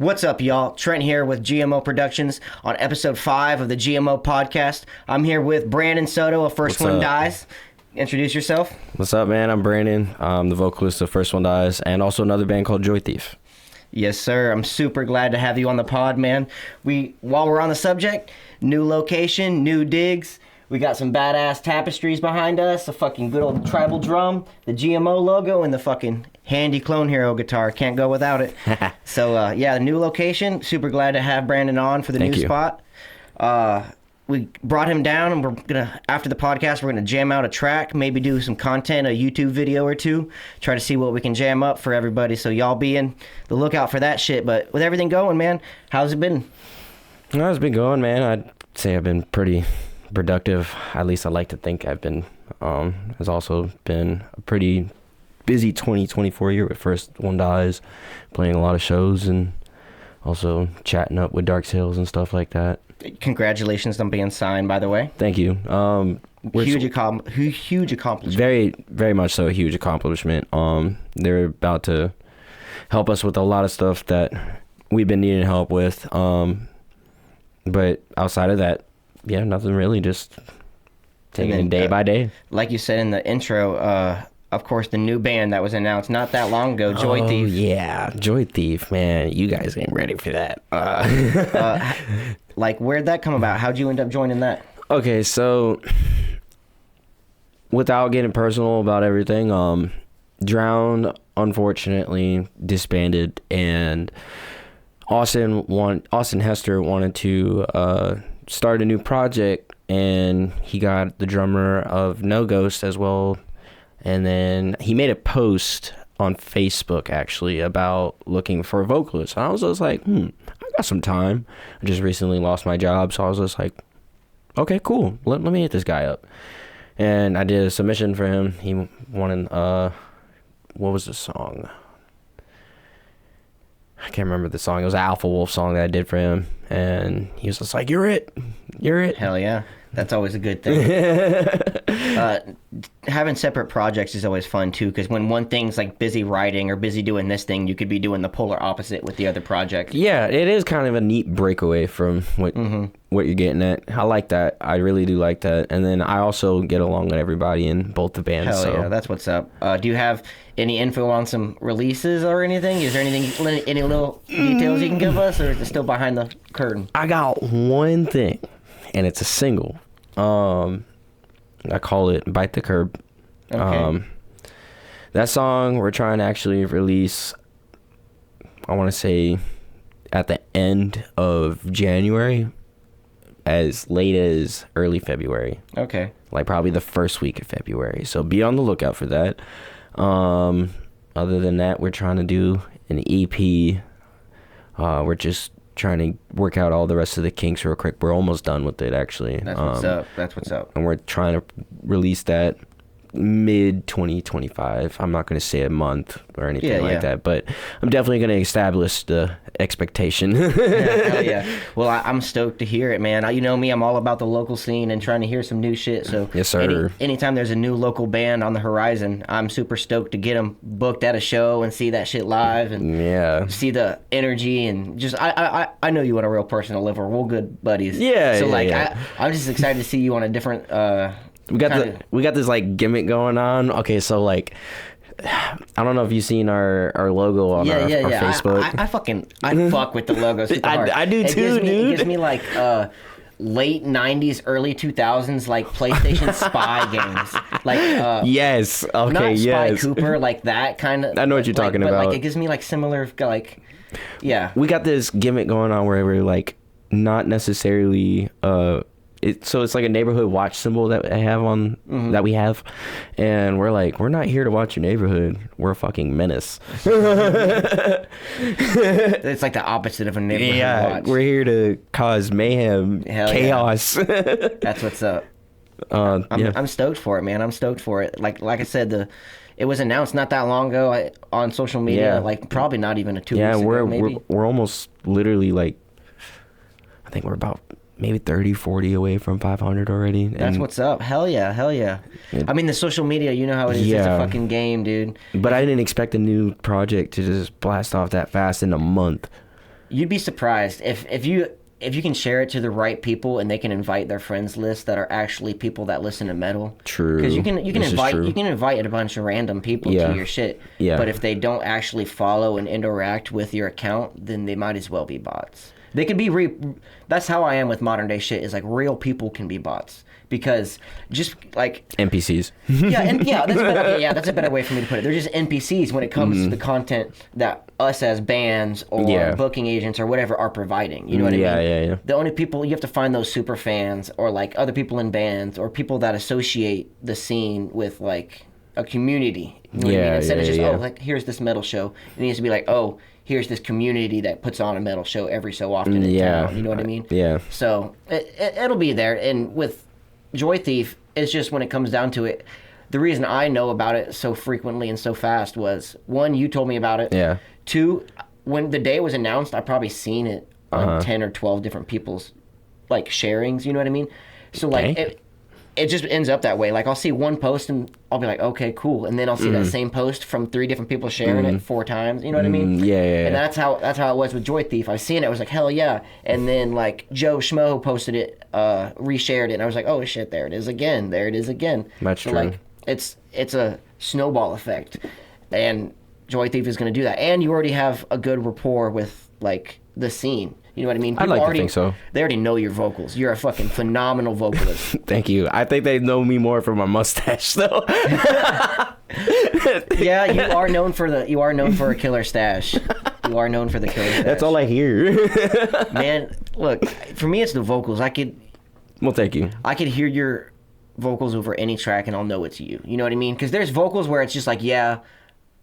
What's up, y'all? Trent here with GMO Productions on episode 5 of the GMO Podcast. I'm here with Brandyn Soto of First One Dies. Introduce yourself. What's up, man? I'm Brandyn. I'm the vocalist of First One Dies and also another band called Joy Thief. Yes, sir. I'm super glad to have you on the pod, man. While we're on the subject, new location, new digs. We got some badass tapestries behind us, a fucking good old tribal drum, the GMO logo, and the fucking handy Clone Hero guitar. Can't go without it. So, the new location. Super glad to have Brandyn on for the new spot. We brought him down, and we're gonna, after the podcast, we're gonna jam out a track, maybe do some content, a YouTube video or two, try to see what we can jam up for everybody. So y'all be in the lookout for that shit. But with everything going, man, how's it been? It's been going, man. I'd say I've been pretty productive. At least I like to think I've been. Has also been a pretty busy 2024 year with First One Dies, playing a lot of shows and also chatting up with Dark Sales and stuff like that. Congratulations on being signed, by the way. Thank you. Huge accomplishment. Very, very much so a huge accomplishment. They're about to help us with a lot of stuff that we've been needing help with. But outside of that, nothing really, just taking it day by day. Like you said in the intro, of course, the new band that was announced not that long ago, Joy Thief. Yeah, Joy Thief, man. You guys ain't ready for that. Where'd that come about? How'd you end up joining that? Okay, so without getting personal about everything, Drowned unfortunately disbanded, and Austin Hester wanted to start a new project, and he got the drummer of No Ghost as well. And then he made a post on Facebook, actually, about looking for a vocalist. And I was just like, I got some time. I just recently lost my job, so I was just like, okay, cool. Let me hit this guy up. And I did a submission for him. He wanted, what was the song? I can't remember the song. It was an Alpha Wolf song that I did for him. And he was just like, you're it. Hell yeah. That's always a good thing. Having separate projects is always fun, too, because when one thing's like busy writing or busy doing this thing, you could be doing the polar opposite with the other project. Yeah, it is kind of a neat breakaway from what you're getting at. I like that. I really do like that. And then I also get along with everybody in both the bands. Hell yeah, that's what's up. Do you have any info on some releases or anything? Is there any little details you can give us, or is it still behind the curtain? I got one thing, and it's a single. I call it Bite the Curb. Okay. That song we're trying to actually release, I want to say, at the end of January, as late as early February. Okay. Like probably the first week of February. So be on the lookout for that. Other than that, we're trying to do an EP. We're just trying to work out all the rest of the kinks real quick. We're almost done with it, actually. That's what's up. And we're trying to release that mid 2025. I'm not going to say a month or anything like that, but I'm definitely going to establish the expectation. Hell yeah. Well, I'm stoked to hear it, man. You know me, I'm all about the local scene and trying to hear some new shit. So yes, sir. Anytime there's a new local band on the horizon, I'm super stoked to get them booked at a show and see that shit live and see the energy and just I know you on a real personal level. We're good buddies. I'm just excited to see you on a different we got this like gimmick going on. Okay, so like I don't know if you've seen our logo on our Facebook. I fuck with the logo super hard. I do too, dude. It gives me like late 90s, early 2000s like PlayStation spy games. Like yes, okay, not Spy yes. Cooper, like that kind of. I know what you're talking about. But like it gives me like similar like We got this gimmick going on where we're like not necessarily so it's like a neighborhood watch symbol that I have on that we have, and we're like, we're not here to watch your neighborhood. We're a fucking menace. It's like the opposite of a neighborhood watch. We're here to cause mayhem, chaos. Yeah. That's what's up. I'm stoked for it, man. I'm stoked for it. Like I said, it was announced not that long ago on social media. Like probably not even a 2 weeks ago. Maybe. We're almost literally like, I think we're about maybe 30, 40 away from 500 already. That's what's up. Hell yeah. I mean, the social media, you know how it is. It's a fucking game, dude. But I didn't expect a new project to just blast off that fast in a month. You'd be surprised if you can share it to the right people and they can invite their friends list that are actually people that listen to metal. True. Because you can invite a bunch of random people to your shit. Yeah. But if they don't actually follow and interact with your account, then they might as well be bots. They can be that's how I am with modern day shit. Is like real people can be bots. Because just like NPCs. That's a better way for me to put it. They're just NPCs when it comes to the content that us as bands or booking agents or whatever are providing. You know what I mean? Yeah. The only people you have to find those super fans or like other people in bands or people that associate the scene with like a community. You know what I mean? Instead of just like here's this metal show, it needs to be like here's this community that puts on a metal show every so often in town. You know what I mean? Yeah. So it'll be there, and with Joy Thief, it's just when it comes down to it, the reason I know about it so frequently and so fast was, one, you told me about it. Yeah. Two, when the day was announced, I probably seen it on 10 or 12 different people's, like, sharings, you know what I mean? So, like, it just ends up that way. Like, I'll see one post and I'll be like, okay, cool. And then I'll see that same post from 3 different people sharing it 4 times. You know what I mean? Yeah. And that's how it was with Joy Thief. I seen it. I was like, hell yeah. And then, like, Joe Schmo posted it, reshared it. And I was like, oh, shit, there it is again. That's true. Like, it's a snowball effect. And Joy Thief is going to do that. And you already have a good rapport with, like, the scene. You know what I mean? I'd like to think so. They already know your vocals. You're a fucking phenomenal vocalist. Thank you. I think they know me more for my mustache, though. Yeah, you are known for a killer stash. You are known for the killer stash. That's all I hear. Man, look, for me it's the vocals. Well, thank you. I could hear your vocals over any track and I'll know it's you. You know what I mean? Because there's vocals where it's just like, yeah,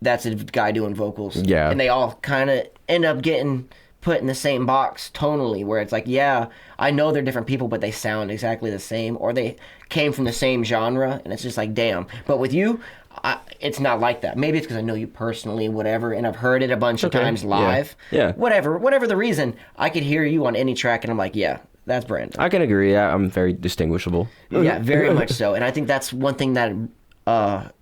that's a guy doing vocals. Yeah. And they all kind of end up getting put in the same box tonally, where it's like, yeah, I know they're different people, but they sound exactly the same, or they came from the same genre, and it's just like, damn. But with you, it's not like that. Maybe it's because I know you personally, whatever, and I've heard it a bunch of times live. Yeah. Whatever the reason, I could hear you on any track, and I'm like, yeah, that's Brandyn. I can agree. I'm very distinguishable. Yeah, very much so. And I think that's one thing that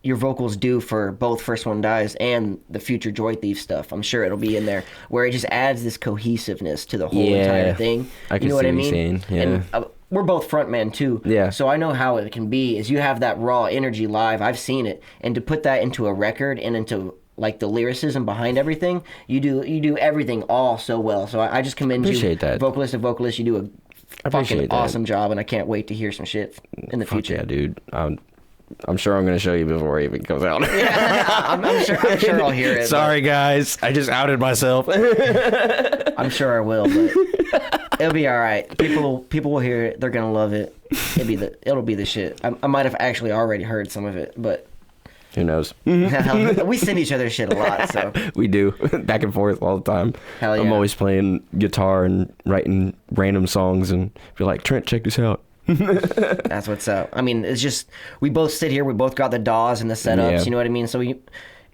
your vocals do for both First One Dies and the future Joy Thief stuff. I'm sure it'll be in there, where it just adds this cohesiveness to the whole entire thing. I can you know what I mean? Saying. Yeah. And we're both frontmen too. Yeah. So I know how it can be. Is you have that raw energy live. I've seen it, and to put that into a record and into like the lyricism behind everything, you do everything all so well. So I just commend Appreciate you, that. vocalist to vocalist. You do a fucking awesome job, and I can't wait to hear some shit in the future. Yeah, dude. I'm sure I'm going to show you before it even comes out. I'm sure I'll hear it. Sorry, guys. I just outed myself. I'm sure I will, but it'll be all right. People will hear it. They're going to love it. It'll be the shit. I might have actually already heard some of it, but who knows? We send each other shit a lot, so we do. Back and forth all the time. Hell yeah. I'm always playing guitar and writing random songs and be like, Trent, check this out. That's what's up. I mean, it's just we both sit here, we both got the DAWs and the setups, you know what I mean? So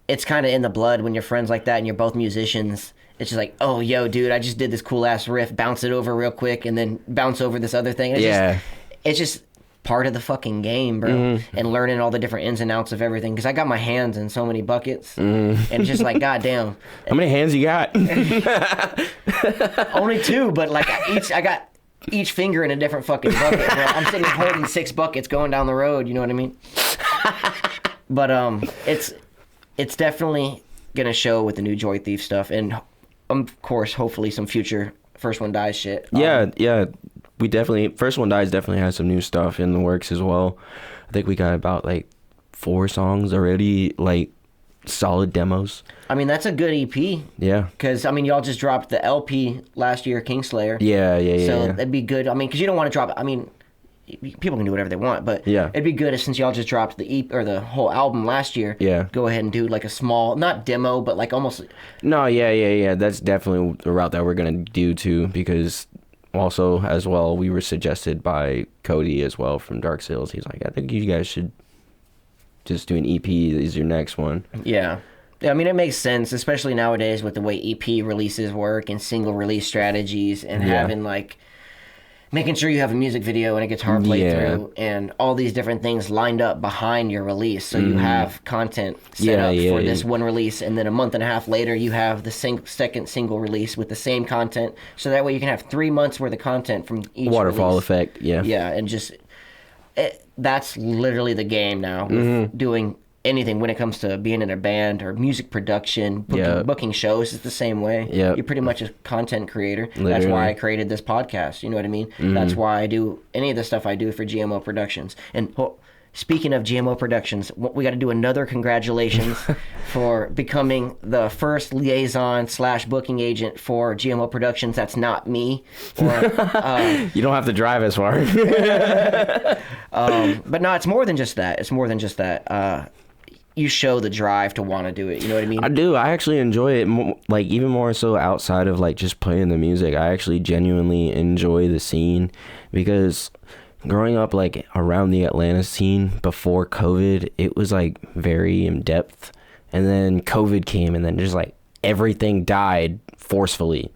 it's kind of in the blood when you're friends like that and you're both musicians. It's just like, oh, yo, dude, I just did this cool ass riff, bounce it over real quick, and then bounce over this other thing. It's just part of the fucking game, bro. And learning all the different ins and outs of everything, because I got my hands in so many buckets, and it's just like, goddamn. How many hands you got? Only 2, but like I got each finger in a different fucking bucket, bro. I'm sitting here holding 6 buckets going down the road, you know what I mean? But it's definitely gonna show with the new Joy Thief stuff, and of course, hopefully some future First One Dies shit. Yeah. We definitely, First One Dies definitely has some new stuff in the works as well. I think we got about like 4 songs already, like solid demos. I mean, that's a good EP. Yeah. Because, I mean, y'all just dropped the LP last year, Kingslayer. Yeah. So that'd be good. I mean, because you don't want to drop, I mean, people can do whatever they want, but it'd be good since y'all just dropped the EP or the whole album last year. Yeah. Go ahead and do like a small, not demo, but like almost. No, yeah. That's definitely the route that we're going to do too, because also as well, we were suggested by Cody as well from Dark Sales. He's like, I think you guys should just do an EP as your next one. Yeah, I mean, it makes sense, especially nowadays with the way EP releases work and single release strategies and having like making sure you have a music video and a guitar playthrough and all these different things lined up behind your release. So you have content set up for this one release, and then a month and a half later you have the second single release with the same content. So that way you can have 3 months worth of content from each waterfall release. effect. Yeah, and just that's literally the game now with doing anything when it comes to being in a band or music production, booking shows. It's the same way. You're pretty much a content creator. Literally. That's why I created this podcast. You know what I mean? That's why I do any of the stuff I do for GMO Productions. And speaking of GMO Productions, we got to do another congratulations for becoming the first liaison / booking agent for GMO Productions. That's not me. Or, you don't have to drive as far. But no, it's more than just that. It's more than just that. You show the drive to want to do it. You know what I mean? I do. I actually enjoy it. Like, even more so outside of like just playing the music. I actually genuinely enjoy the scene, because growing up like around the Atlanta scene before COVID, it was like very in depth, and then COVID came, and then just like everything died forcefully.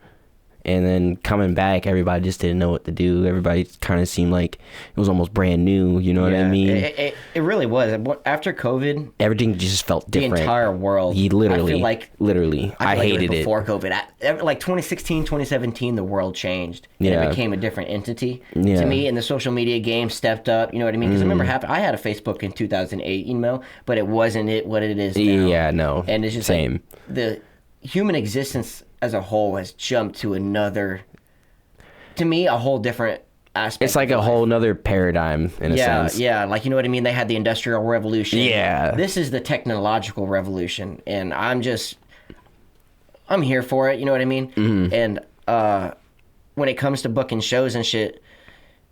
And then coming back, everybody just didn't know what to do. Everybody kind of seemed like it was almost brand new. You know what I mean? It really was. After COVID, everything just felt different. The entire world. Literally. I feel like, I hated it. Before COVID. Like 2016, 2017, the world changed. And it became a different entity to me. And the social media game stepped up. You know what I mean? Because I remember I had a Facebook in 2008, but it wasn't what it is now. Yeah, no. And it's just same. Like, the human existence as a whole has jumped to another, to me, a whole different aspect. It's like a whole nother paradigm in a sense. Yeah, like, you know what I mean? They had the Industrial Revolution. Yeah. This is the technological revolution, and I'm here for it, you know what I mean? And when it comes to booking shows and shit,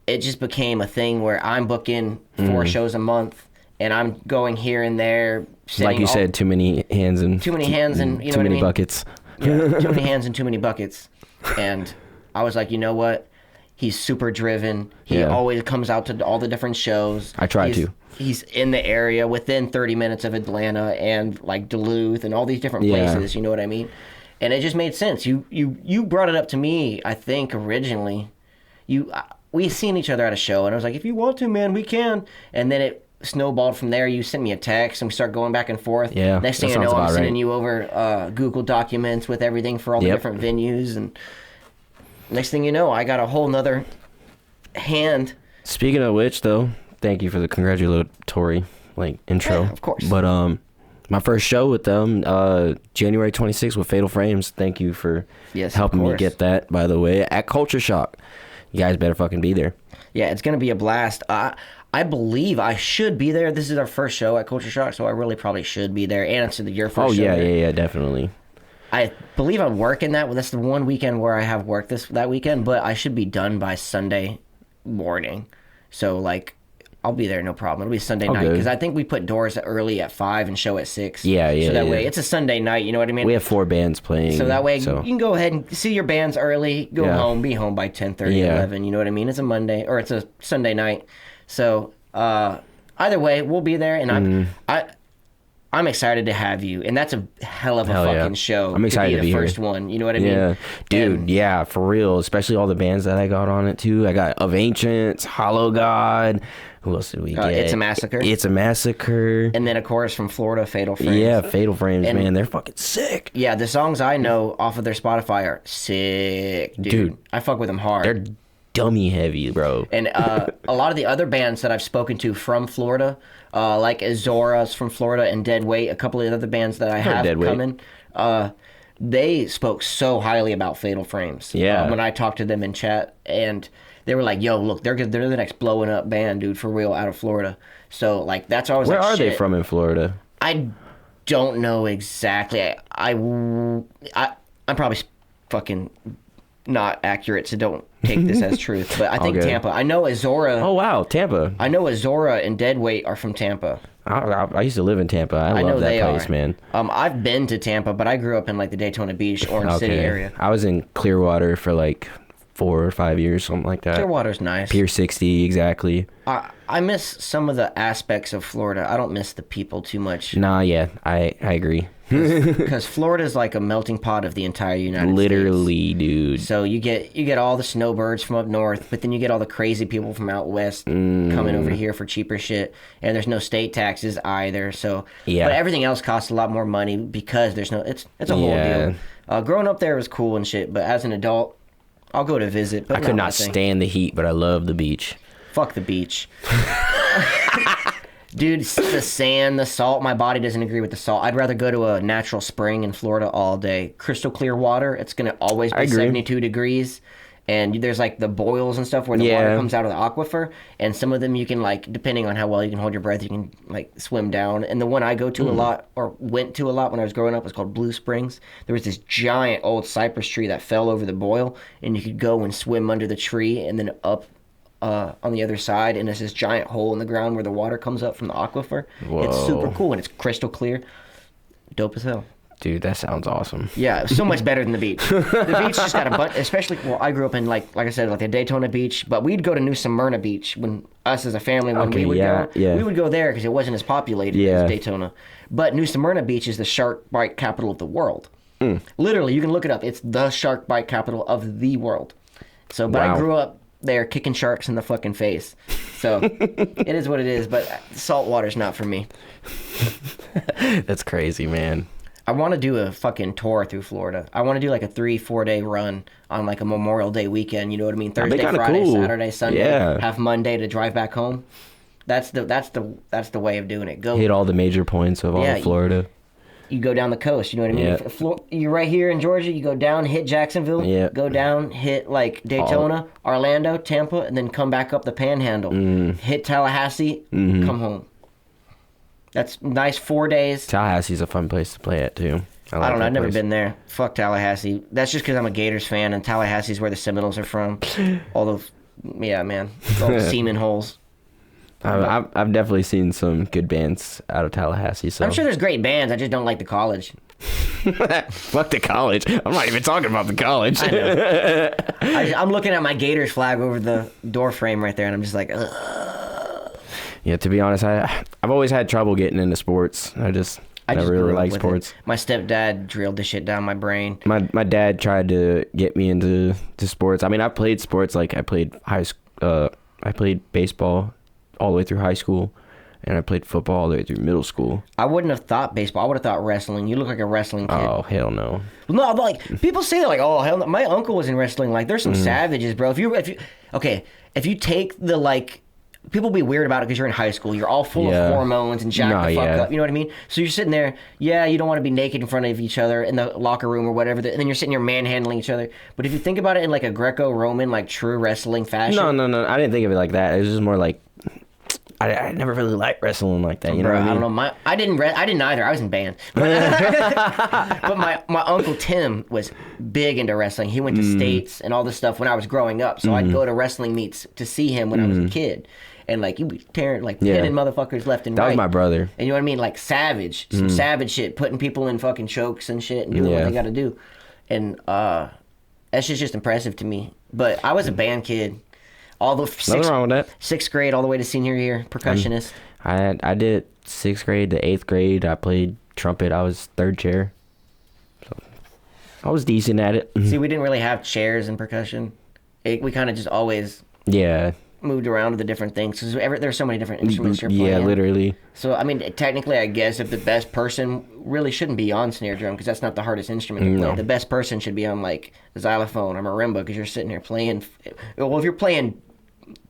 it just became a thing where I'm booking 4 shows a month, and I'm going here and there. Like you said, too many hands and you know what I mean? Too many buckets. Yeah, too many hands and too many buckets. And I was like, you know what? He's super driven. He always comes out to all the different shows. I try to. He's in the area within 30 minutes of Atlanta and like Duluth and all these different places. You know what I mean? And it just made sense. You brought it up to me, I think, originally. We seen each other at a show, and I was like, if you want to, man, we can. And then it snowballed from there. You sent me a text, and we start going back and forth. Yeah, next thing you know, I'm sending you over Google documents with everything for all the different venues, and next thing you know, I got a whole nother hand. Speaking of which, though, thank you for the congratulatory intro. Yeah, of course. But my first show with them, January 26th with Fatal Frames. Thank you for helping me get that, by the way, at Culture Shock. You guys better fucking be there. Yeah, it's gonna be a blast. I believe I should be there. This is our first show at Culture Shock, so I really probably should be there. And it's your first show. Oh, yeah, definitely. I believe I'm working that. That's the one weekend where I have work that weekend, but I should be done by Sunday morning. So, I'll be there, no problem. It'll be Sunday night, because I think we put doors early at 5 and show at 6. Yeah. So that way, it's a Sunday night, you know what I mean? We have 4 bands playing. So that way, you can go ahead and see your bands early, go home, be home by 10:30, 11, you know what I mean? It's a Monday, or it's a Sunday night. So, either way, we'll be there, and I'm excited to have you, and that's a hell of a fucking show. I'm excited to be the here. First one, you know what I mean? Yeah, dude, for real. Especially all the bands that I got on it too. I got Of Ancients, Hollow God. Who else did we get? It's a Massacre. It's a Massacre. And then, of course, from Florida, Fatal Frames. Yeah, Fatal Frames, man, they're fucking sick. Yeah, the songs I know off of their Spotify are sick, dude. I fuck with them hard. They're dummy heavy, bro. And a lot of the other bands that I've spoken to from Florida, like Azora's from Florida and Dead Weight, a couple of the other bands that I have coming, they spoke so highly about Fatal Frames. Yeah. When I talked to them in chat, and they were like, yo, look, they're the next blowing up band, dude, for real, out of Florida. So, that's always Where are they from in Florida? I don't know exactly. I'm probably fucking not accurate, so don't take this as truth. But I think Tampa. I know Azora. Oh, wow, Tampa. I know Azora and Deadweight are from Tampa. I used to live in Tampa. I love that place, man. I've been to Tampa, but I grew up in the Daytona Beach, Orange City area. I was in Clearwater for 4 or 5 years, something like that. Clearwater's nice. Pier 60, exactly. I miss some of the aspects of Florida. I don't miss the people too much. Nah, yeah, I agree. Because Florida's like a melting pot of the entire United States. Literally, dude. So you get all the snowbirds from up north, but then you get all the crazy people from out west coming over here for cheaper shit. And there's no state taxes either. So yeah. But everything else costs a lot more money because there's no. It's a whole deal. Growing up there was cool and shit, but as an adult, I'll go to visit. But I could not stand the heat, but I love the beach. Fuck the beach. Dude, the sand, the salt, my body doesn't agree with the salt. I'd rather go to a natural spring in Florida all day. Crystal clear water, it's going to always be 72 degrees. And there's like the boils and stuff where the water comes out of the aquifer. And some of them you can like, depending on how well you can hold your breath, you can like swim down. And the one I go to a lot, or went to a lot when I was growing up, was called Blue Springs. There was this giant old cypress tree that fell over the boil. And you could go and swim under the tree and then up on the other side, and there's this giant hole in the ground where the water comes up from the aquifer. Whoa. It's super cool, and it's crystal clear. Dope as hell. Dude, that sounds awesome. Yeah, so much better than the beach. The beach just got a bunch, especially, well, I grew up in, like I said, like the Daytona Beach, but we'd go to New Smyrna Beach when us as a family, when we would go. Yeah. We would go there because it wasn't as populated as Daytona. But New Smyrna Beach is the shark bite capital of the world. Literally, you can look it up. It's the shark bite capital of the world. So, but I grew up there kicking sharks in the fucking face. So it is what it is, but salt water's not for me. That's crazy, man. I want to do a fucking tour through Florida. I want to do like a 3-4 day run on like a Memorial Day weekend, you know what I mean? Thursday, Friday, cool. Saturday, Sunday, have Monday to drive back home. That's the way of doing it. Go hit all the major points of all of Florida. You go down the coast, you know what I mean? If you're right here in Georgia, you go down, hit Jacksonville, go down, hit like Daytona, Orlando, Tampa, and then come back up the Panhandle. Hit Tallahassee, come home. That's nice 4 days. Tallahassee's a fun place to play at, too. I don't know. I've never been there. Fuck Tallahassee. That's just because I'm a Gators fan, and Tallahassee's where the Seminoles are from. All the, man, all the semen holes. I've definitely seen some good bands out of Tallahassee. So I'm sure there's great bands. I just don't like the college. Fuck the college. I'm not even talking about the college. I know. I'm looking at my Gators flag over the door frame right there, and I'm just like, ugh. Yeah, to be honest, I've always had trouble getting into sports. I never really liked sports. My stepdad drilled this shit down my brain. My dad tried to get me into sports. I mean, I played sports. Like I played baseball all the way through high school, and I played football all the way through middle school. I wouldn't have thought baseball. I would have thought wrestling. You look like a wrestling kid. Oh, hell no. No, like, people say that, like, oh, hell no. My uncle was in wrestling. Like, there's some savages, bro. If you take the, like, people be weird about it because you're in high school. You're all full of hormones and jacked the fuck up. You know what I mean? So you're sitting there, you don't want to be naked in front of each other in the locker room or whatever. And then you're sitting here manhandling each other. But if you think about it in, like, a Greco-Roman, like, true wrestling fashion. No. I didn't think of it like that. It was just more like, I never really liked wrestling like that. You know what I mean? I don't know. I didn't either. I was in band. But my uncle Tim was big into wrestling. He went to States and all this stuff when I was growing up. So I'd go to wrestling meets to see him when I was a kid. And like you be tearing, like pinning motherfuckers left and right. That was my brother. And you know what I mean? Like savage, some savage shit, putting people in fucking chokes and shit and doing what they got to do. And that's just impressive to me. But I was a band kid. All the nothing wrong with that. 6th grade all the way to senior year, percussionist. I did 6th grade to 8th grade. I played trumpet. I was 3rd chair. So I was decent at it. See, we didn't really have chairs in percussion. We kind of just always moved around to the different things because there's so many different instruments you're playing. Yeah, literally. So I mean, technically, I guess if the best person really shouldn't be on snare drum because that's not the hardest instrument to play. No. The best person should be on like xylophone or marimba because you're sitting here playing. Well, if you're playing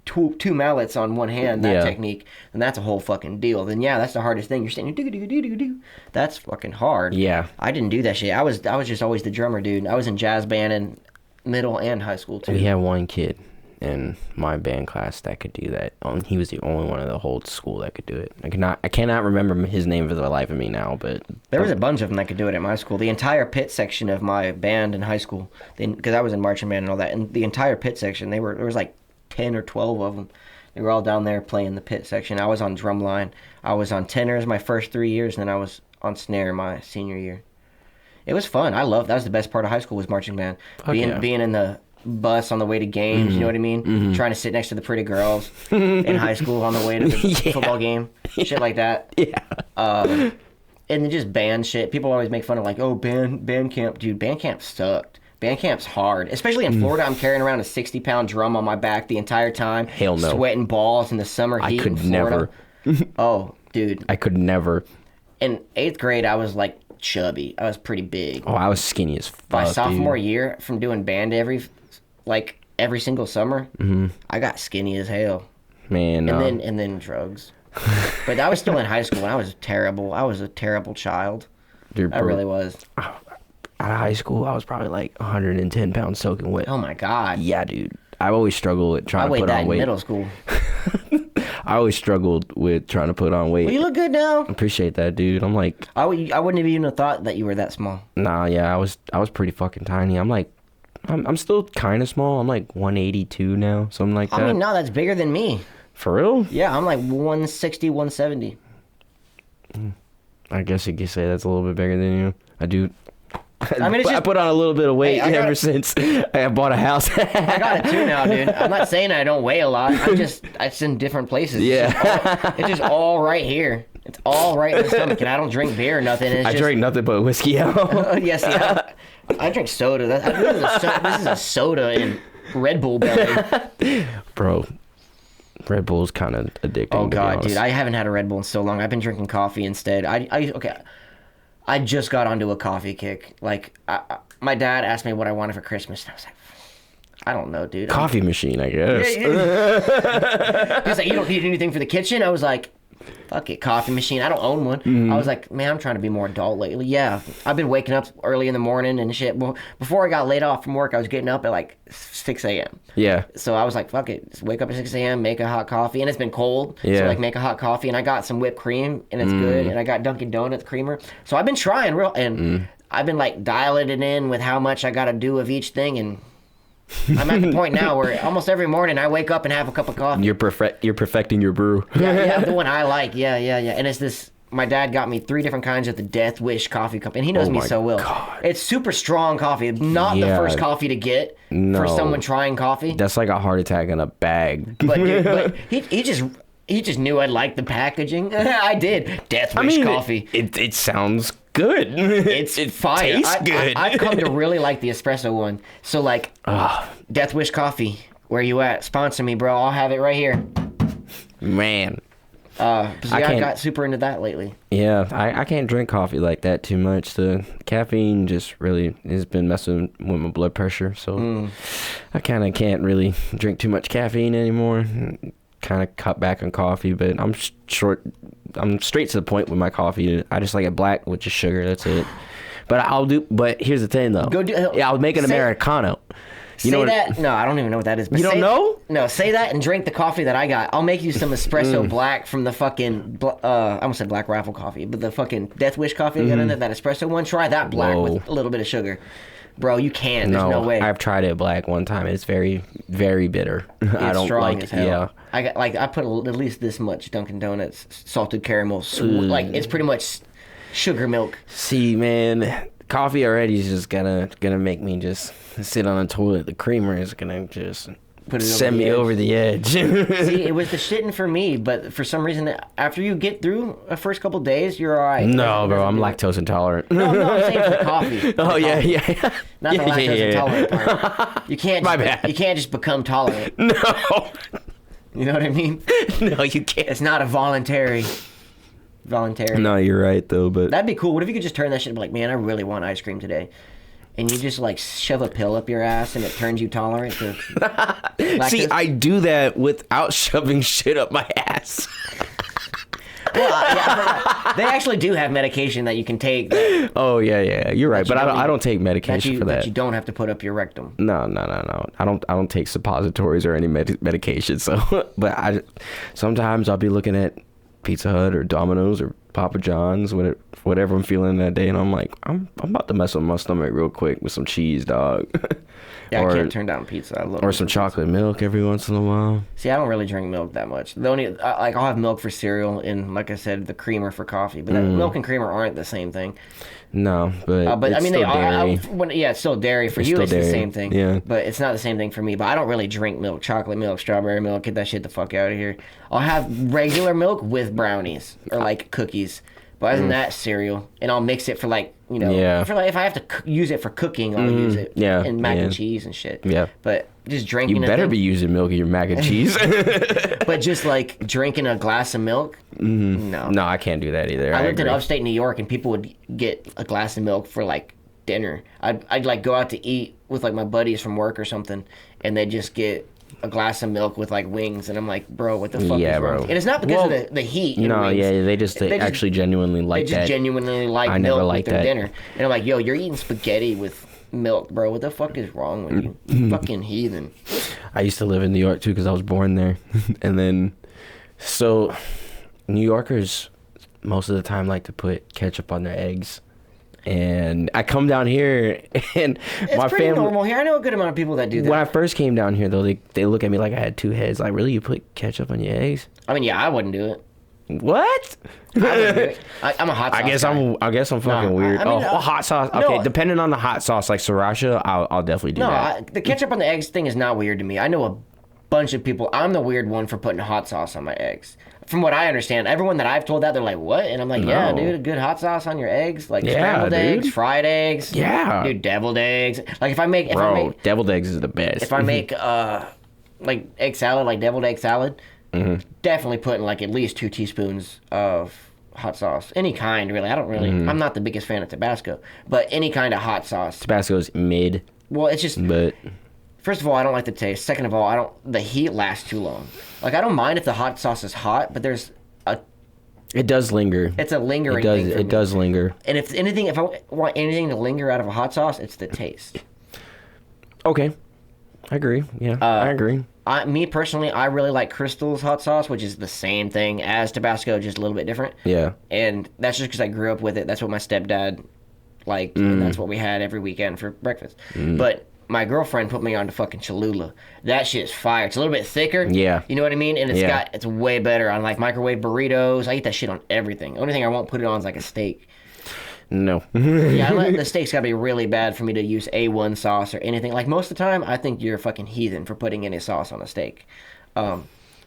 two mallets on one hand, that technique, then that's a whole fucking deal. Then that's the hardest thing. You're sitting here do. That's fucking hard. Yeah. I didn't do that shit. I was just always the drummer, dude. I was in jazz band in middle and high school too. We had one kid in my band class that could do that. He was the only one in the whole school that could do it. I cannot remember his name for the life of me now, but there was a bunch of them that could do it at my school. The entire pit section of my band in high school, because I was in marching band and all that, and the entire pit section, there was like 10 or 12 of them. They were all down there playing the pit section. I was on drumline. I was on tenors my first 3 years, and then I was on snare my senior year. It was fun. That was the best part of high school was marching band. Being in the bus on the way to games. You know what I mean? Trying to sit next to the pretty girls in high school on the way to the football game. Shit like that. Yeah. And then just band shit. People always make fun of like, oh, band camp. Dude, band camp sucked. Band camp's hard. Especially in Florida, I'm carrying around a 60-pound drum on my back the entire time. Hell no. Sweating balls in the summer heat I could in Florida. never. Oh, dude. I could never. In 8th grade, I was like chubby. I was pretty big. Oh, I was skinny as fuck, My sophomore year, from doing band every single summer, I got skinny as hell. Man, And then drugs. But I was still in high school, and I was terrible. I was a terrible child. dude, I really was. Out of high school, I was probably like 110 pounds soaking wet. Oh my god. Yeah, dude. I always struggled with trying I to weighed put that on in weight. middle school. I always struggled with trying to put on weight. Well, you look good now. Appreciate that, dude. I'm like, I wouldn't have even thought that you were that small. nah, yeah, I was pretty fucking tiny. I'm still kind of small. I'm like 182 now, something like that. I mean, no, that's bigger than me. For real? Yeah, I'm like 160, 170. I guess you could say that's a little bit bigger than you. I do. I mean, it's I just, put on a little bit of weight Hey, ever since I bought a house. I got it too now, dude. I'm not saying I don't weigh a lot. It's in different places. Yeah. It's just all right here. It's all right in the stomach, and I don't drink beer or nothing. It's I drink nothing but whiskey. Yes, yeah. I drink soda. This is a soda and Red Bull belly. Bro, Red Bull's kind of addicting. Oh to be god, honest. dude, I haven't had a Red Bull in so long. I've been drinking coffee instead. I just got onto a coffee kick. Like, my dad asked me what I wanted for Christmas, and I was like, I don't know, dude. Coffee machine, I guess. He's like, you don't need anything for the kitchen? I was like, fuck it, coffee machine. I don't own one. I was like, man, I'm trying to be more adult lately. Yeah, I've been waking up early in the morning and shit. Well, before I got laid off from work, I was getting up at like 6 a.m. Yeah. So I was like, fuck it, just wake up at 6 a.m., make a hot coffee. And it's been cold, so Yeah. like make a hot coffee. And I got some whipped cream, and it's good. And I got Dunkin' Donuts creamer. So I've been trying and I've been like dialing it in with how much I got to do of each thing. And I'm at the point now where almost every morning I wake up and have a cup of coffee. You're perfecting your brew. Yeah, the one I like. Yeah. And it's this. My dad got me 3 different kinds of the Death Wish coffee company, and he knows me my so well. God. It's super strong coffee. Not the Yeah. first coffee to get for No. someone trying coffee. That's like a heart attack in a bag. But dude, he just knew I'd like the packaging. I did. Death Wish coffee. It sounds good. It fire. tastes good. I've come to really like the espresso one. So like, Death Wish coffee. Where you at? Sponsor me, bro. I'll have it right here. Man. I can't- got super into that lately. Yeah, I can't drink coffee like that too much. The caffeine just really has been messing with my blood pressure, so I kind of can't really drink too much caffeine anymore. Kind of cut back on coffee, but I'm straight to the point with my coffee. I just like it black with just sugar. That's it. But here's the thing though. I'll make an Americano. You know that? No, I don't even know what that is. But You don't know? No, say that and drink the coffee that I got. I'll make you some espresso black from the fucking, I almost said Black Rifle coffee, but the fucking Death Wish coffee I got in there, that espresso one. Try that black with a little bit of sugar. Bro, you can. There's no way. I've tried it black one time. It's very, very bitter. I don't strong like as it. hell. Yeah. I put at least this much Dunkin' Donuts salted caramel. Like, it's pretty much sugar milk. See, man, coffee already is just gonna make me just sit on the toilet. The creamer is gonna just send me over the edge. See, it was the shitting for me, but for some reason, after you get through the first couple days, you're all right. No, bro, I'm lactose intolerant. No, I'm saying for the coffee. Oh, yeah. Not the lactose intolerant part. You can't. My bad. You can't just become tolerant. No. You know what I mean? No, you can't. It's not a voluntary. No, you're right though, but That'd be cool. What if you could just turn that shit and be like, man, I really want ice cream today. And you just like shove a pill up your ass and it turns you tolerant to lactose? see, I do that without shoving shit up my ass. Well, yeah, they actually do have medication that you can take that Oh yeah, you're right. But I don't take medication for that that. you don't have to put up your rectum. No. I don't take suppositories or any medication. So, but sometimes I'll be looking at Pizza Hut or Domino's or Papa John's, whatever I'm feeling that day, and I'm like, I'm about to mess with my stomach real quick with some cheese, dog. Yeah, I can't turn down pizza. I love or some chocolate milk every once in a while. See, I don't really drink milk that much. The only like I'll have milk for cereal and, like I said, the creamer for coffee. But milk and creamer aren't the same thing. No, but I mean, still dairy. It's still dairy. For you, it's dairy. the same thing. Yeah. But it's not the same thing for me. But I don't really drink milk. Chocolate milk, strawberry milk, get that shit the fuck out of here. I'll have regular milk with brownies or like cookies. But other than that, cereal, and I'll mix it for like, you know, for like if I have to use it for cooking, I'll use it. Yeah, and mac and cheese and shit. Yeah. But just drinking. You better be using milk in your mac and cheese. But just like drinking a glass of milk, no. No, I can't do that either. I lived in upstate New York, and people would get a glass of milk for like dinner. I'd like go out to eat with like my buddies from work or something, and they'd just get a glass of milk with like wings, and I'm like, bro, what the fuck is wrong? bro. And it's not because of the heat. No, wings. yeah, they just actually genuinely like that. They just genuinely like I milk never with liked their that. dinner. And I'm like, yo, you're eating spaghetti with milk, bro. What the fuck is wrong with you? You fucking heathen. I used to live in New York too because I was born there, and then so New Yorkers most of the time like to put ketchup on their eggs. And I come down here, and It's my pretty family. normal here. I know a good amount of people that do that. When I first came down here, though, they look at me like I had two heads. Like, really, you put ketchup on your eggs? I mean, yeah, I wouldn't do it. What? I wouldn't do it. I'm a hot sauce guy. I guess I'm fucking No, weird. I mean, hot sauce. Okay, no. depending on the hot sauce, like sriracha, I'll definitely do that. The ketchup on the eggs thing is not weird to me. I know a bunch of people. I'm the weird one for putting hot sauce on my eggs. From what I understand, everyone that I've told that, they're like, what? And I'm like, yeah, No. dude, a good hot sauce on your eggs. Like Yeah, scrambled dude. eggs, fried eggs. Yeah. Dude, deviled eggs. Like if I make... Deviled eggs is the best. If I make like egg salad, like deviled egg salad, definitely putting like at least 2 teaspoons of hot sauce. Any kind, really. I don't really... I'm not the biggest fan of Tabasco, but any kind of hot sauce. Tabasco's mid, Well, it's just... but First of all, I don't like the taste. Second of all, the heat lasts too long. Like, I don't mind if the hot sauce is hot, but it does linger. it's a lingering thing for me. It does linger. And if I want anything to linger out of a hot sauce, it's the taste. Okay, I agree. Yeah, I agree. Me personally, I really like Crystal's hot sauce, which is the same thing as Tabasco, just a little bit different. Yeah. And that's just because I grew up with it. That's what my stepdad liked, and that's what we had every weekend for breakfast. But my girlfriend put me on to fucking Cholula. That shit's fire. It's a little bit thicker. Yeah. You know what I mean? And it's way better on like microwave burritos. I eat that shit on everything. The only thing I won't put it on is like a steak. No. Yeah, the steak's gotta be really bad for me to use A1 sauce or anything. Like most of the time, I think you're a fucking heathen for putting any sauce on a steak.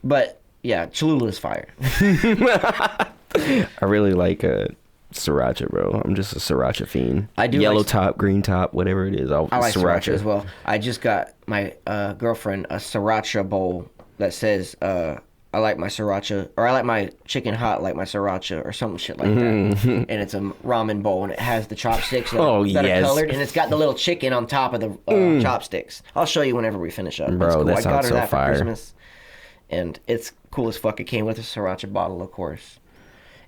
But yeah, Cholula's fire. I really like sriracha, bro. I'm just a sriracha fiend. I do yellow like- top, green top, whatever it is. I like sriracha as well. I just got my girlfriend a sriracha bowl that says I like my sriracha, or I like my chicken hot like my sriracha, or some shit like that. And it's a ramen bowl, and it has the chopsticks that, that are colored, and it's got the little chicken on top of the chopsticks. I'll show you whenever we finish up. Bro, It's cool. that I got sounds her so that fire. for Christmas, and it's cool as fuck. It came with a sriracha bottle, of course.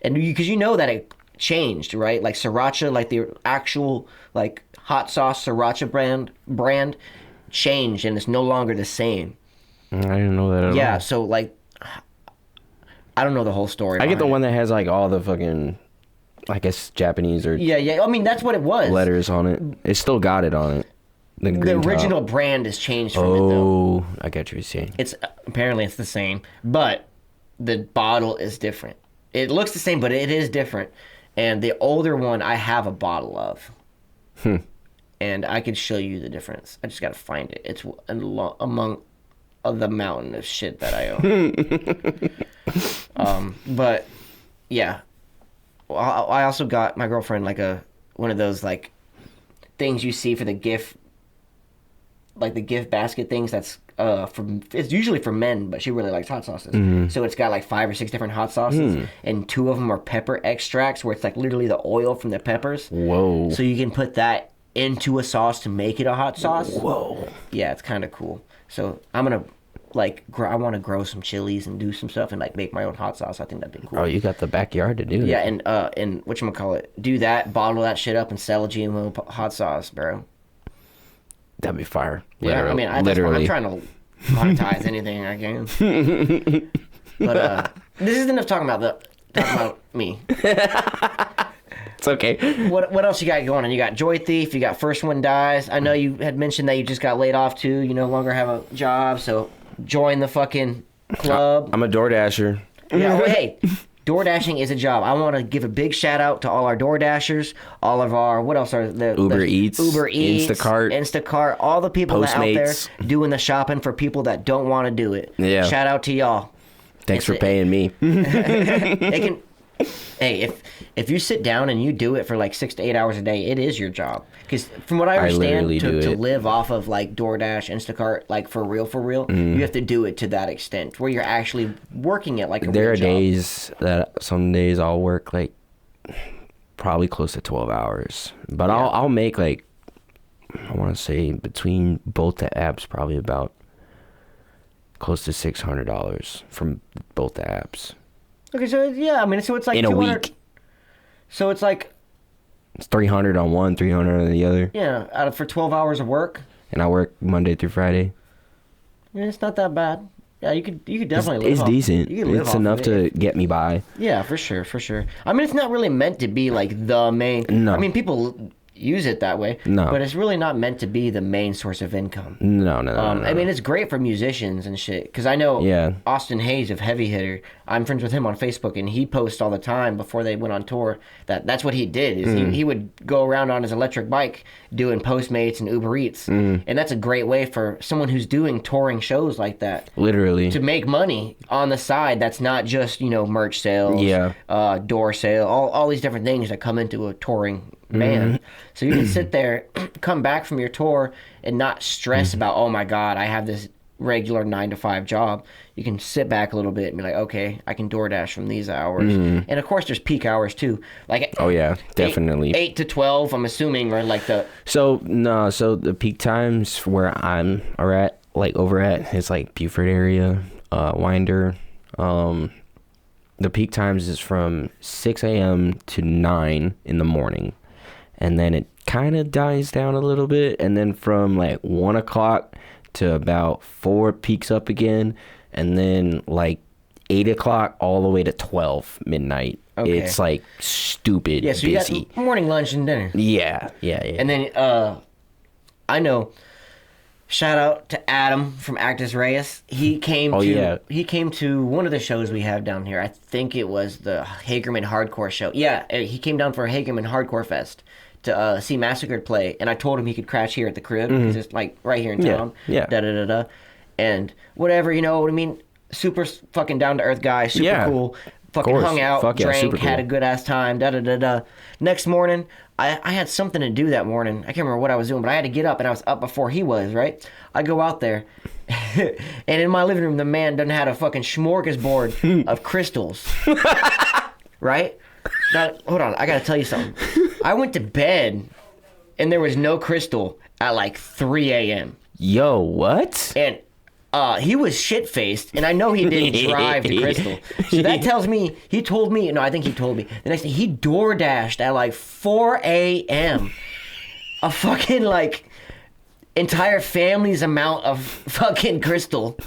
And because you know that it changed, right? Like sriracha, like the actual like hot sauce sriracha brand changed, and it's no longer the same. I didn't know that at all. Yeah, so like I don't know the whole story. I get the behind one that has like all the fucking, I guess, Japanese or it. Yeah. I mean, that's what it was. letters on it. It still got it on it. The The green top. original brand has changed from it though. Oh, I get what you're saying. It's apparently it's the same, but the bottle is different. It looks the same, but it is different. And the older one I have a bottle of. And I could show you the difference. I just got to find it. It's among the mountain of shit that I own. But yeah, well, I also got my girlfriend like one of those like things you see for the gift, like the gift basket things. That's it's usually for men, but she really likes hot sauces. So it's got like 5 or 6 different hot sauces, and 2 of them are pepper extracts, where it's like literally the oil from the peppers. Whoa. So you can put that into a sauce to make it a hot sauce. Whoa. Yeah, it's kind of cool. So I'm gonna I want to grow some chilies and do some stuff and like make my own hot sauce. I think that'd be cool. Oh, you got the backyard to do Yeah, that. and whatchamacallit, do that, bottle that shit up, and sell a GMO hot sauce, bro. That'd be fire. Yeah, I mean, literally. I'm trying to monetize anything I can. But this isn't enough talking about me. It's okay. What else you got going on? You got Joy Thief. You got First One Dies. I know you had mentioned that you just got laid off too. You no longer have a job, so join the fucking club. I'm a DoorDasher. Yeah, well, hey, door dashing is a job. I want to give a big shout out to all our door dashers, all of our, what else are the Uber Eats, Instacart, all the people that out there doing the shopping for people that don't want to do it. Yeah. Shout out to y'all. Thanks for paying me. Hey, if you sit down and you do it for like 6 to 8 hours a day, it is your job. Because from what I understand, to live off of like DoorDash, Instacart, like for real, you have to do it to that extent where you're actually working it like a real job. There are days that some days I'll work like probably close to 12 hours, but I'll make like, I want to say between both the apps probably about close to $600 from both the apps. Okay, so yeah, I mean, so it's like in a week. So it's like it's 300 on one, 300 on the other. Yeah, for 12 hours of work. And I work Monday through Friday. Yeah, it's not that bad. Yeah, you could definitely live It's off. decent. It's enough to get me by. Yeah, for sure. I mean, it's not really meant to be like the main. No. I mean, people use it that way. No. But it's really not meant to be the main source of income. No. I mean, it's great for musicians and shit. Because I know Austin Hayes of Heavy Hitter. I'm friends with him on Facebook, and he posts all the time before they went on tour. That's what he did. Is he would go around on his electric bike doing Postmates and Uber Eats, and that's a great way for someone who's doing touring shows like that. Literally. To make money on the side. That's not just merch sales, door sale, all these different things that come into a touring band. So you can sit there, come back from your tour, and not stress about, oh my God, I have this regular 9-to-5 job. You can sit back a little bit and be like, okay, I can DoorDash from these hours. And of course, there's peak hours too. Like, oh yeah, definitely. 8 to 12, I'm assuming, or like the. So the peak times where I'm over at is like Buford area, Winder. The peak times is from 6 a.m. to 9 in the morning. And then it kind of dies down a little bit. And then from like 1 o'clock to about 4 peaks up again. And then like 8 o'clock all the way to 12 midnight. Okay. It's like stupid so busy. You got morning, lunch, and dinner. Yeah. And then I know, shout out to Adam from Actus Reus. He came to one of the shows we have down here. I think it was the Hagerman Hardcore show. Yeah, he came down for a Hagerman Hardcore Fest to see Massacred play, and I told him he could crash here at the crib because it's like right here in town. Yeah. And whatever, you know what I mean? Super fucking down to earth guy, super cool. Fucking hung out, drank, had a good ass time. Next morning, I had something to do that morning. I can't remember what I was doing, but I had to get up, and I was up before he was, right? I go out there, and in my living room, the man done had a fucking smorgasbord of crystals. Right? Now, hold on, I gotta tell you something. I went to bed, and there was no crystal at like 3 a.m. Yo, what? And he was shit-faced, and I know he didn't drive to Crystal. So that tells me, he told me, the next day, he DoorDashed at like 4 a.m. a fucking like entire family's amount of fucking Crystal.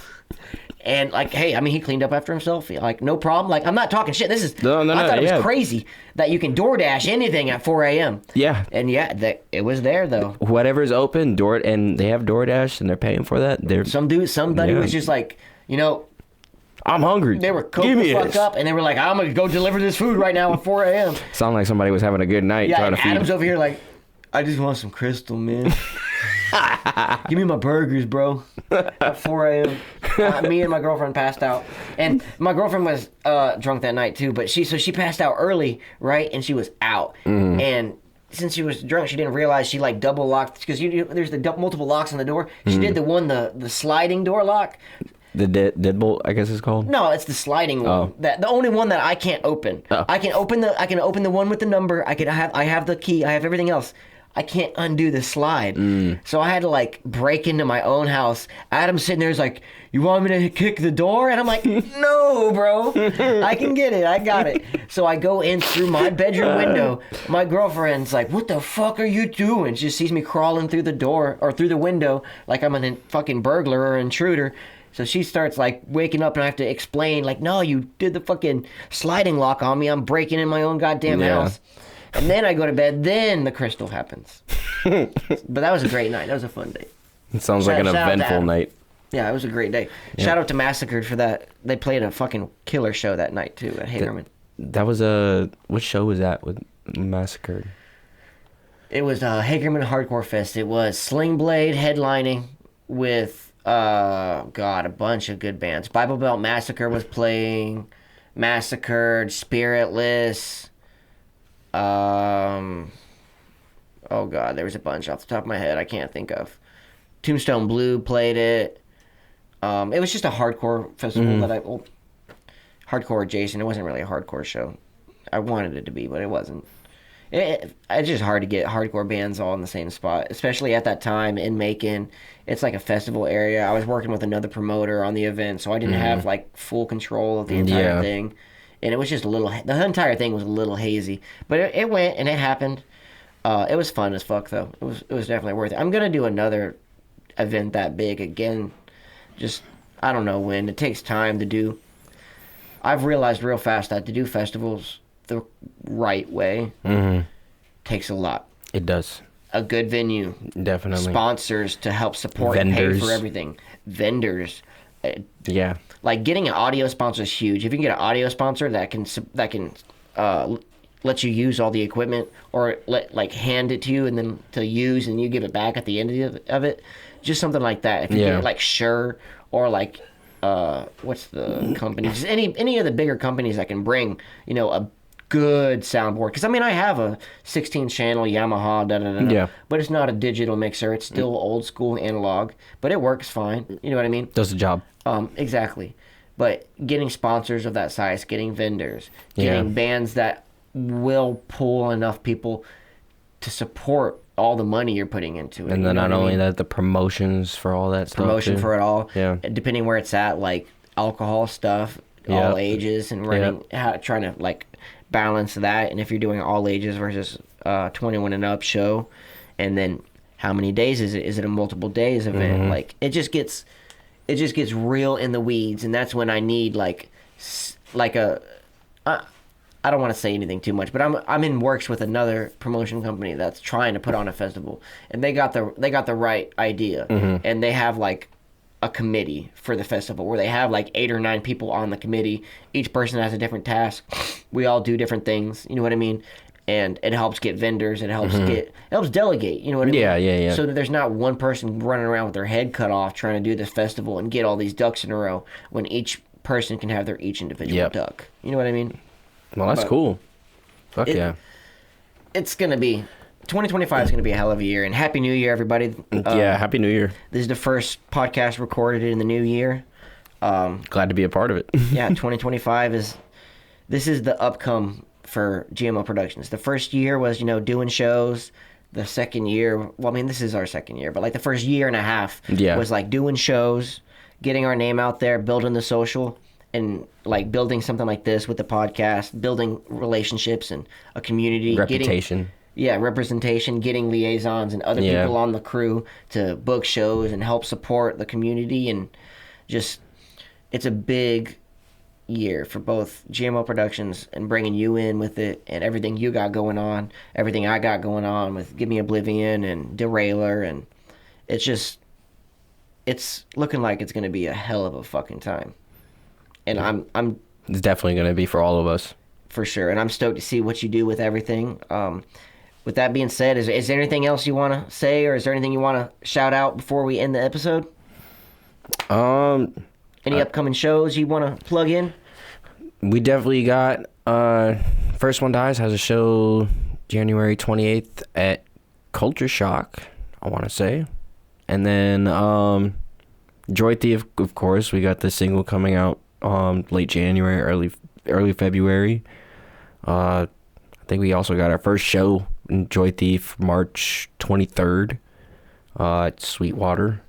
And like, hey, I mean, he cleaned up after himself. Like, no problem. Like, I'm not talking shit. This is, I thought it was crazy that you can DoorDash anything at 4 a.m. Yeah. And it was there though. Whatever's open, and they have DoorDash and they're paying for that. Somebody was just like, I'm hungry. They were coked the fuck up, and they were like, I'm going to go deliver this food right now at 4 a.m. Sound like somebody was having a good night trying to feed. Adam's over here like, I just want some Crystal, man. Give me my burgers, bro. At 4 a.m. Me and my girlfriend passed out. And my girlfriend was drunk that night, too. But she passed out early, right? And she was out. And since she was drunk, she didn't realize she, like, double locked. Because there's the multiple locks on the door. She did the sliding door lock. The deadbolt, I guess it's called. No, it's the sliding one. The only one that I can't open. Oh. I can open the one with the number. I have the key. I have everything else. I can't undo the slide. So I had to like break into my own house. Adam's sitting there, is like, you want me to kick the door? And I'm like, no, bro. I can get it. I got it. So I go in through my bedroom window. My girlfriend's like, what the fuck are you doing? She just sees me crawling through the door or through the window like I'm a fucking burglar or intruder. So she starts like waking up, and I have to explain like, no, you did the fucking sliding lock on me. I'm breaking in my own goddamn house. And then I go to bed, then the crystal happens. But that was a great night. That was a fun day. It sounds like an eventful night. Yeah, it was a great day. Yeah. Shout out to Massacred for that. They played a fucking killer show that night, too, at Hagerman. That was what show was that with Massacred? It was Hagerman Hardcore Fest. It was Sling Blade headlining with, a bunch of good bands. Bible Belt Massacre was playing. Massacred, Spiritless. Oh, God, there was a bunch off the top of my head I can't think of. Tombstone Blue played it. It was just a hardcore festival hardcore adjacent. It wasn't really a hardcore show. I wanted it to be, but it wasn't. It's just hard to get hardcore bands all in the same spot, especially at that time in Macon. It's like a festival area. I was working with another promoter on the event, so I didn't have like full control of the entire thing. And it was just the entire thing was a little hazy. But it went and it happened. It was fun as fuck, though. It was definitely worth it. I'm going to do another event that big again. Just, I don't know when. It takes time to do. I've realized real fast that to do festivals the right way takes a lot. It does. A good venue. Definitely. Sponsors to help support Vendors. and pay for everything. Vendors. Yeah. Like getting an audio sponsor is huge. If you can get an audio sponsor that can let you use all the equipment or hand it to you and then to use and you give it back at the end of it, just something like that. If you get like Shure or like what's the company? Just any of the bigger companies that can bring a good soundboard. Because I have a 16-channel Yamaha, yeah, but it's not a digital mixer. It's still old school analog, but it works fine. You know what I mean? Does the job. Exactly. But getting sponsors of that size, getting vendors, getting bands that will pull enough people to support all the money you're putting into it. And then not only that, the promotions for all that stuff. Promotion for it all. Yeah. Depending where it's at, like alcohol stuff, all ages, and trying to like balance that. And if you're doing all ages versus 21 and up show, and then how many days is it? Is it a multiple days event? Like it just gets real in the weeds, and that's when I need I don't want to say anything too much, but I'm in works with another promotion company that's trying to put on a festival, and they got the right idea, and they have like a committee for the festival where they have like 8 or 9 people on the committee. Each person has a different task. We all do different things. You know what I mean? And it helps get vendors. It helps delegate. You know what I mean? Yeah. So that there's not one person running around with their head cut off trying to do this festival and get all these ducks in a row when each person can have their each individual duck. You know what I mean? Well, that's cool. Fuck yeah. It's going to be... 2025 is going to be a hell of a year. And Happy New Year, everybody. Happy New Year. This is the first podcast recorded in the new year. Glad to be a part of it. 2025 is... This is the upcome for GMO Productions. The first year was, doing shows. The second year... Well, this is our second year. But, like, the first year and a half was, like, doing shows, getting our name out there, building the social... And like building something like this with the podcast, building relationships and a community, representation, getting liaisons and other people on the crew to book shows and help support the community, and just it's a big year for both GMO Productions and bringing you in with it and everything you got going on, everything I got going on with Give Me Oblivion and Derailer, and it's looking like it's gonna be a hell of a fucking time. And I'm it's definitely going to be for all of us. For sure. And I'm stoked to see what you do with everything. With that being said, is there anything else you want to say, or is there anything you want to shout out before we end the episode? Any upcoming shows you want to plug in? We definitely got First One Dies has a show January 28th at Culture Shock, I want to say. And then Joy Thief, of course, we got the single coming out late January, early February. I think we also got our first show in Joy Thief March 23rd at Sweetwater.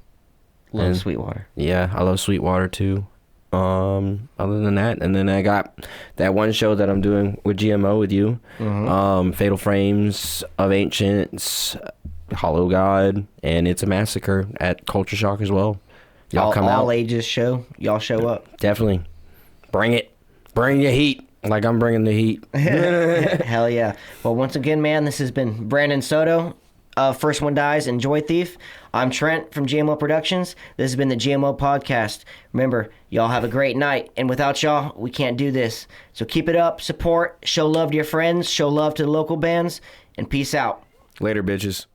Love Sweetwater. Yeah, I love Sweetwater too. Other than that, and then I got that one show that I'm doing with GMO with you. Fatal Frames of Ancients, Hollow God, and It's a Massacre at Culture Shock as well. Y'all come out. All ages show. Y'all show up. Definitely. Bring it. Bring your heat. Like I'm bringing the heat. Hell yeah. Well, once again, man, this has been Brandyn Soto of First One Dies and Joy Thief. I'm Trent from GMO Productions. This has been the GMO Podcast. Remember, y'all have a great night. And without y'all, we can't do this. So keep it up, support, show love to your friends, show love to the local bands, and peace out. Later, bitches.